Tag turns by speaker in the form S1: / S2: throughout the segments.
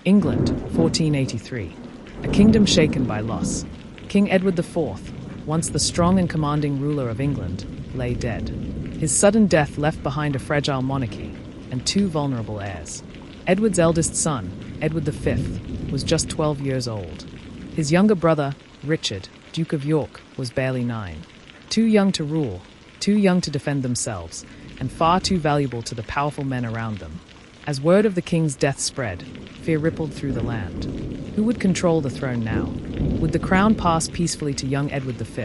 S1: England, 1483. A kingdom shaken by loss. King Edward IV, once the strong and commanding ruler of England, lay dead. His sudden death left behind a fragile monarchy and two vulnerable heirs. Edward's eldest son, Edward V, was just 12 years old. His younger brother, Richard, Duke of York, was barely 9. Too young to rule, too young to defend themselves, and far too valuable to the powerful men around them. As word of the king's death spread, fear rippled through the land. Who would control the throne now? Would the crown pass peacefully to young Edward V?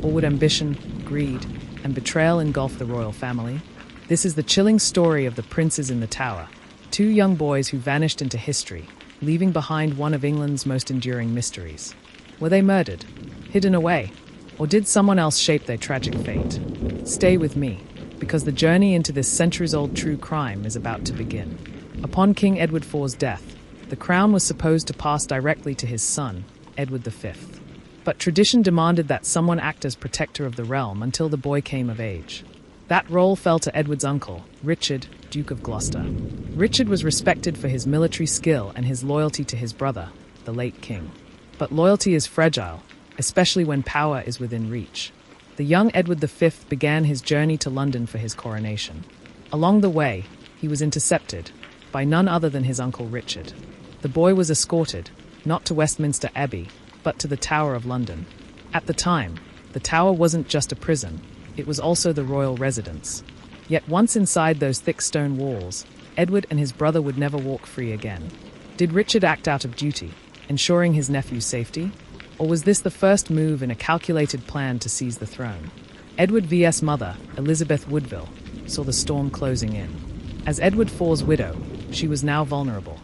S1: Or would ambition, greed, and betrayal engulf the royal family? This is the chilling story of the princes in the Tower, two young boys who vanished into history, leaving behind one of England's most enduring mysteries. Were they murdered, hidden away, or did someone else shape their tragic fate? Stay with me, because the journey into this centuries-old true crime is about to begin. Upon King Edward IV's death, the crown was supposed to pass directly to his son, Edward V. But tradition demanded that someone act as protector of the realm until the boy came of age. That role fell to Edward's uncle, Richard, Duke of Gloucester. Richard was respected for his military skill and his loyalty to his brother, the late king. But loyalty is fragile, especially when power is within reach. The young Edward V began his journey to London for his coronation. Along the way, he was intercepted by none other than his uncle Richard. The boy was escorted, not to Westminster Abbey, but to the Tower of London. At the time, the Tower wasn't just a prison, it was also the royal residence. Yet once inside those thick stone walls, Edward and his brother would never walk free again. Did Richard act out of duty, ensuring his nephew's safety? Or was this the first move in a calculated plan to seize the throne? Edward V's mother, Elizabeth Woodville, saw the storm closing in. As Edward IV's widow, she was now vulnerable.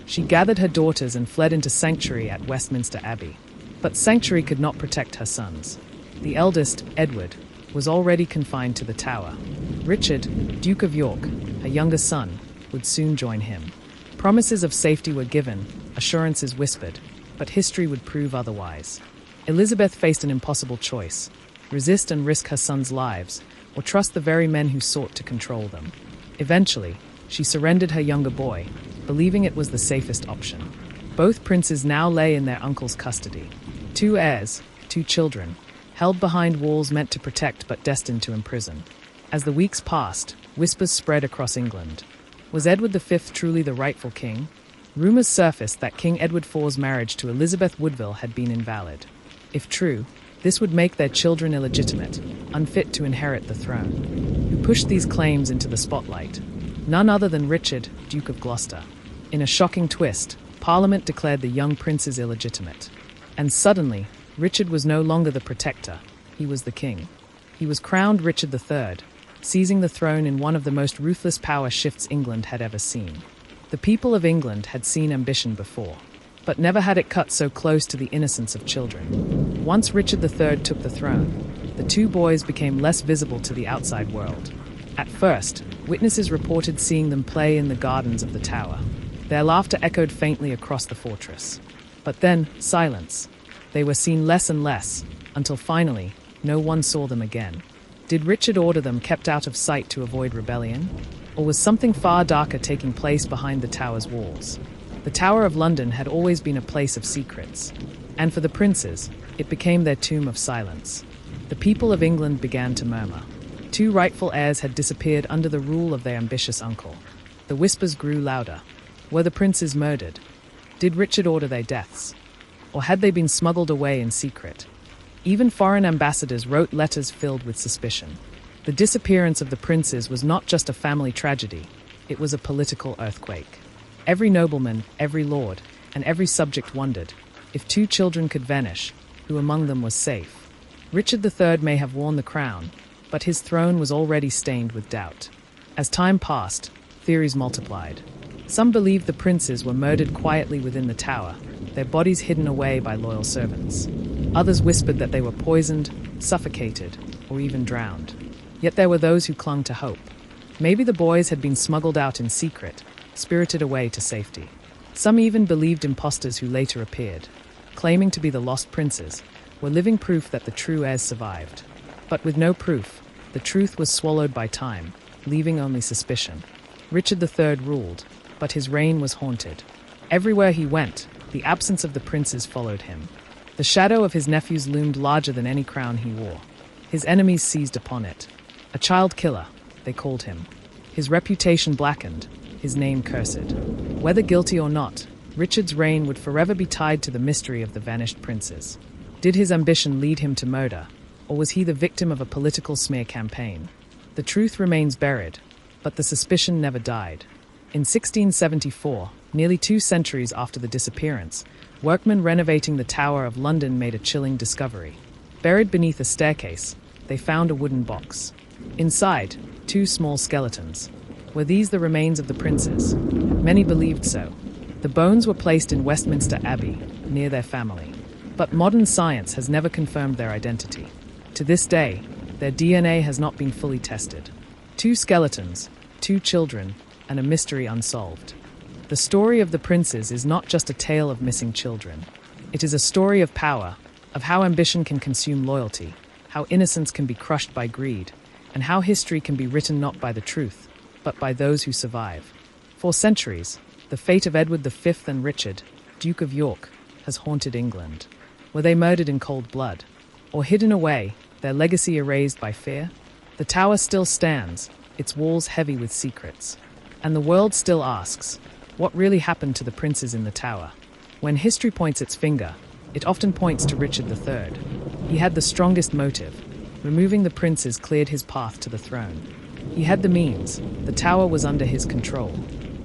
S1: She gathered her daughters and fled into sanctuary at Westminster Abbey. But sanctuary could not protect her sons. The eldest, Edward, was already confined to the Tower. Richard, Duke of York, her younger son, would soon join him. Promises of safety were given, assurances whispered, but history would prove otherwise. Elizabeth faced an impossible choice: resist and risk her sons' lives, or trust the very men who sought to control them. Eventually, she surrendered her younger boy, believing it was the safest option. Both princes now lay in their uncle's custody. Two heirs, two children, held behind walls meant to protect but destined to imprison. As the weeks passed, whispers spread across England. Was Edward V truly the rightful king? Rumors surfaced that King Edward IV's marriage to Elizabeth Woodville had been invalid. If true, this would make their children illegitimate, unfit to inherit the throne. Who pushed these claims into the spotlight? None other than Richard, Duke of Gloucester. In a shocking twist, Parliament declared the young princes illegitimate. And suddenly, Richard was no longer the protector, he was the king. He was crowned Richard III, seizing the throne in one of the most ruthless power shifts England had ever seen. The people of England had seen ambition before, but never had it cut so close to the innocence of children. Once Richard III took the throne, the two boys became less visible to the outside world. At first, witnesses reported seeing them play in the gardens of the Tower. Their laughter echoed faintly across the fortress. But then, silence. They were seen less and less, until finally, no one saw them again. Did Richard order them kept out of sight to avoid rebellion? Or was something far darker taking place behind the Tower's walls? The Tower of London had always been a place of secrets, and for the princes, it became their tomb of silence. The people of England began to murmur. Two rightful heirs had disappeared under the rule of their ambitious uncle. The whispers grew louder. Were the princes murdered? Did Richard order their deaths? Or had they been smuggled away in secret? Even foreign ambassadors wrote letters filled with suspicion. The disappearance of the princes was not just a family tragedy, it was a political earthquake. Every nobleman, every lord, and every subject wondered, if two children could vanish, who among them was safe? Richard III may have worn the crown, but his throne was already stained with doubt. As time passed, theories multiplied. Some believed the princes were murdered quietly within the Tower, their bodies hidden away by loyal servants. Others whispered that they were poisoned, suffocated, or even drowned. Yet there were those who clung to hope. Maybe the boys had been smuggled out in secret, spirited away to safety. Some even believed impostors who later appeared, claiming to be the lost princes, were living proof that the true heirs survived. But with no proof, the truth was swallowed by time, leaving only suspicion. Richard III ruled, but his reign was haunted. Everywhere he went, the absence of the princes followed him. The shadow of his nephews loomed larger than any crown he wore. His enemies seized upon it. A child killer, they called him. His reputation blackened, his name cursed. Whether guilty or not, Richard's reign would forever be tied to the mystery of the vanished princes. Did his ambition lead him to murder, or was he the victim of a political smear campaign? The truth remains buried, but the suspicion never died. In 1674, nearly 2 centuries after the disappearance, workmen renovating the Tower of London made a chilling discovery. Buried beneath a staircase, they found a wooden box. Inside, 2 small skeletons. Were these the remains of the princes? Many believed so. The bones were placed in Westminster Abbey, near their family. But modern science has never confirmed their identity. To this day, their DNA has not been fully tested. 2 skeletons, 2 children, and a mystery unsolved. The story of the princes is not just a tale of missing children. It is a story of power, of how ambition can consume loyalty, how innocence can be crushed by greed, and how history can be written not by the truth, but by those who survive. For centuries, the fate of Edward V and Richard, Duke of York, has haunted England. Were they murdered in cold blood, or hidden away, their legacy erased by fear? The tower still stands, its walls heavy with secrets. And the world still asks, what really happened to the princes in the tower? When history points its finger, it often points to Richard III. He had the strongest motive. Removing the princes cleared his path to the throne. He had the means, the tower was under his control.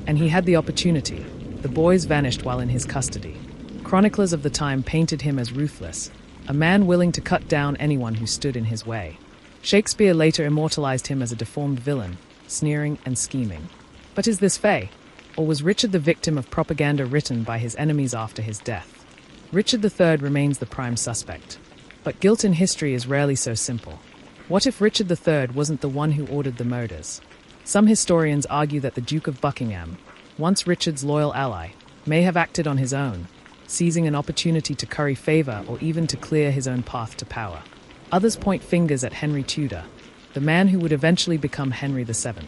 S1: And he had the opportunity. The boys vanished while in his custody. Chroniclers of the time painted him as ruthless, a man willing to cut down anyone who stood in his way. Shakespeare later immortalized him as a deformed villain, sneering and scheming. But is this fair? Or was Richard the victim of propaganda written by his enemies after his death? Richard III remains the prime suspect. But guilt in history is rarely so simple. What if Richard III wasn't the one who ordered the murders? Some historians argue that the Duke of Buckingham, once Richard's loyal ally, may have acted on his own, seizing an opportunity to curry favor or even to clear his own path to power. Others point fingers at Henry Tudor, the man who would eventually become Henry VII.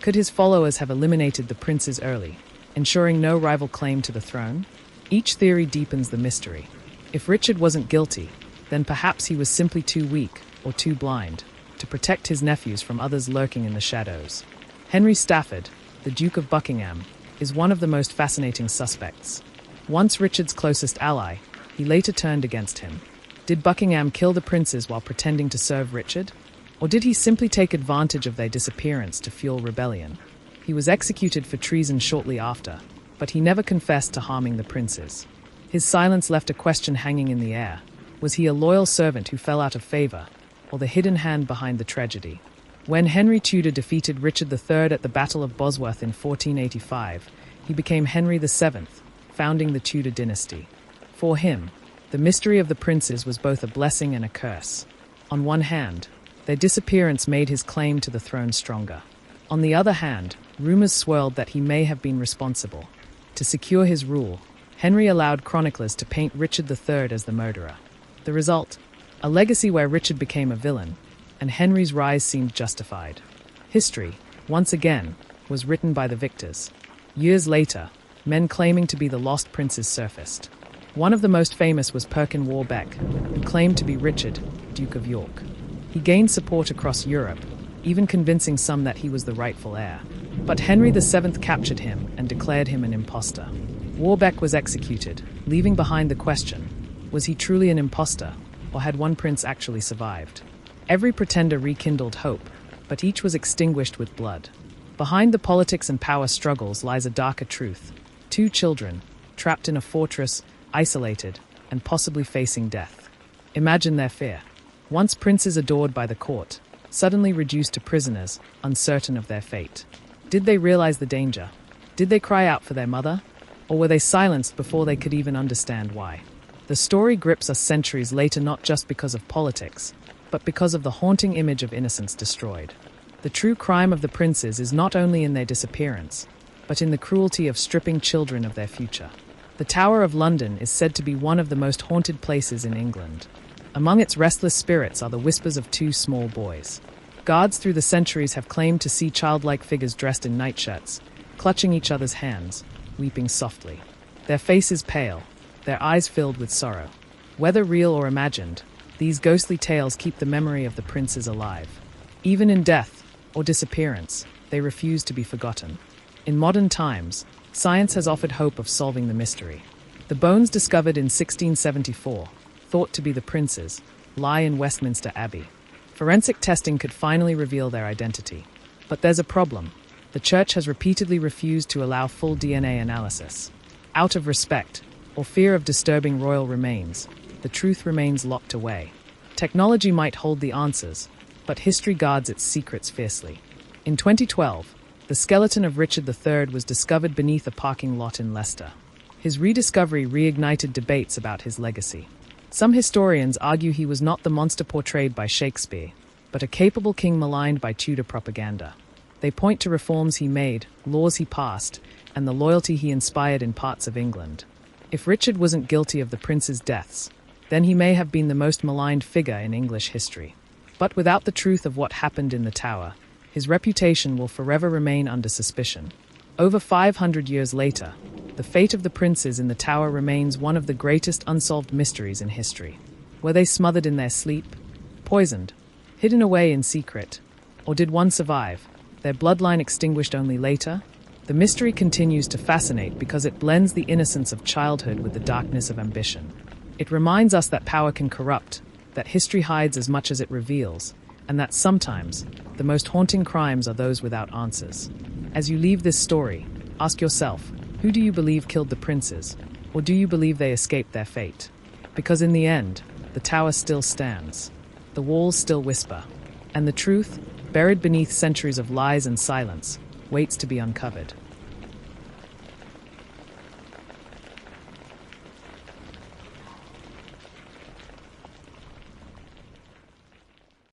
S1: Could his followers have eliminated the princes early, ensuring no rival claim to the throne? Each theory deepens the mystery. If Richard wasn't guilty, then perhaps he was simply too weak or too blind to protect his nephews from others lurking in the shadows. Henry Stafford, the Duke of Buckingham, is one of the most fascinating suspects. Once Richard's closest ally, he later turned against him. Did Buckingham kill the princes while pretending to serve Richard? Or did he simply take advantage of their disappearance to fuel rebellion? He was executed for treason shortly after, but he never confessed to harming the princes. His silence left a question hanging in the air. Was he a loyal servant who fell out of favor, or the hidden hand behind the tragedy? When Henry Tudor defeated Richard III at the Battle of Bosworth in 1485, he became Henry VII, founding the Tudor dynasty. For him, the mystery of the princes was both a blessing and a curse. On one hand, their disappearance made his claim to the throne stronger. On the other hand, rumors swirled that he may have been responsible. To secure his rule, Henry allowed chroniclers to paint Richard III as the murderer. The result? A legacy where Richard became a villain, and Henry's rise seemed justified. History, once again, was written by the victors. Years later, men claiming to be the lost princes surfaced. One of the most famous was Perkin Warbeck, who claimed to be Richard, Duke of York. He gained support across Europe, even convincing some that he was the rightful heir. But Henry VII captured him and declared him an impostor. Warbeck was executed, leaving behind the question, was he truly an impostor, or had one prince actually survived? Every pretender rekindled hope, but each was extinguished with blood. Behind the politics and power struggles lies a darker truth. 2 children, trapped in a fortress, isolated, and possibly facing death. Imagine their fear. Once princes adored by the court, suddenly reduced to prisoners, uncertain of their fate. Did they realize the danger? Did they cry out for their mother? Or were they silenced before they could even understand why? The story grips us centuries later not just because of politics, but because of the haunting image of innocence destroyed. The true crime of the princes is not only in their disappearance, but in the cruelty of stripping children of their future. The Tower of London is said to be one of the most haunted places in England. Among its restless spirits are the whispers of 2 small boys. Guards through the centuries have claimed to see childlike figures dressed in nightshirts, clutching each other's hands, weeping softly. Their faces pale, their eyes filled with sorrow. Whether real or imagined, these ghostly tales keep the memory of the princes alive. Even in death or disappearance, they refuse to be forgotten. In modern times, science has offered hope of solving the mystery. The bones discovered in 1674, thought to be the princes, lie in Westminster Abbey. Forensic testing could finally reveal their identity. But there's a problem. The Church has repeatedly refused to allow full DNA analysis. Out of respect, or fear of disturbing royal remains, the truth remains locked away. Technology might hold the answers, but history guards its secrets fiercely. In 2012, the skeleton of Richard III was discovered beneath a parking lot in Leicester. His rediscovery reignited debates about his legacy. Some historians argue he was not the monster portrayed by Shakespeare, but a capable king maligned by Tudor propaganda. They point to reforms he made, laws he passed, and the loyalty he inspired in parts of England. If Richard wasn't guilty of the prince's deaths, then he may have been the most maligned figure in English history. But without the truth of what happened in the Tower, his reputation will forever remain under suspicion. Over 500 years later, the fate of the princes in the Tower remains one of the greatest unsolved mysteries in history. Were they smothered in their sleep, poisoned, hidden away in secret, or did one survive, their bloodline extinguished only later? The mystery continues to fascinate because it blends the innocence of childhood with the darkness of ambition. It reminds us that power can corrupt, that history hides as much as it reveals, and that sometimes the most haunting crimes are those without answers. As you leave this story, ask yourself, who do you believe killed the princes, or do you believe they escaped their fate? Because in the end, the Tower still stands, the walls still whisper, and the truth, buried beneath centuries of lies and silence, waits to be uncovered.